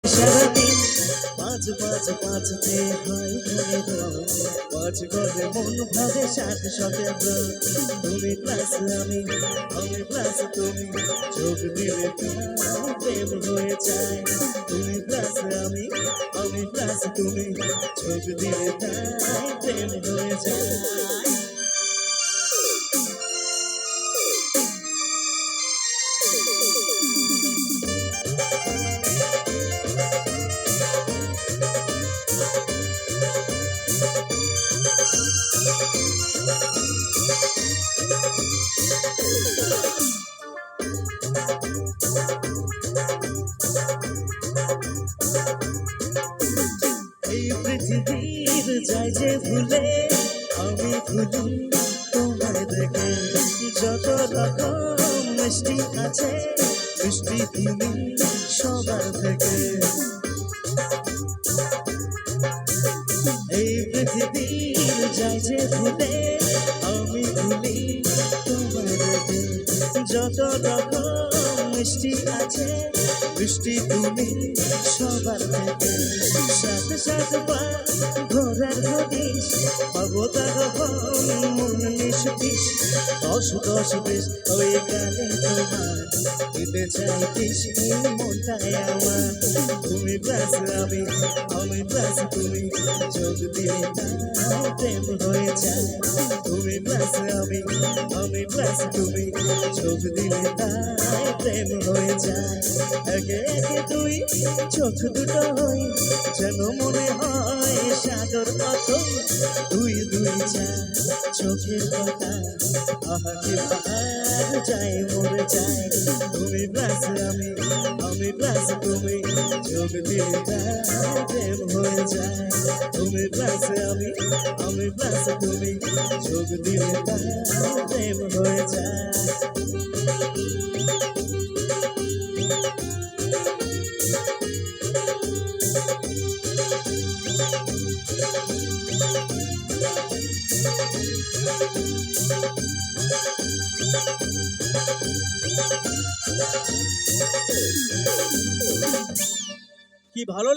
সারাদিন পাঁচ পাঁচ পাঁচতে হয় পাঁচ করে মন ভাবে সাত শতে তুমি প্লাস আমি প্লাস তুমি চোখ দিলে প্রেম হয়ে যায় তুমি প্লাস আমি প্লাস তুমি চোখ দিলে তাই প্রেম হয়ে যায় এই পৃথিবীর যাই যে ভুলে আমি ভুলি তোমায় দেখে যত রকম মিষ্টি আছে মিষ্টি তুমি সবার থেকে এই পৃথিবীর যাই যে ভুলে আমি ভুলি তোমায় দেখে যত রকম মিষ্টি আছে মিষ্টি তুমি সবার থেকে সাথে সাথে ঘোরার হদিস পাবো তখন মন নিষ্পিস দশ দশ বিশ ওই গানে তোমার দিতে চাইতিস মনটাই আমার তুমি প্লাস আমি প্লাস তুমি চোখ দিয়ে প্রেম হয়ে যায় তুমি প্লাস আমি প্লাস তুমি চোখ দিলে তাই প্রেম হয়ে যায় একে একে দুই চোখ দুটো হই যেন মনে হয় সাগর অথই দুই দুই চার চোখের কথা আহা কি বাহার যায় মরে যায় তুমি প্লাস আমি প্লাস তুমি চোখ দিলে তাই প্রেম হয়ে যায় তুমি প্লাস আমি প্লাস তুমি চোখ দিলে তাই প্রেম হয়ে যায় কি ভালো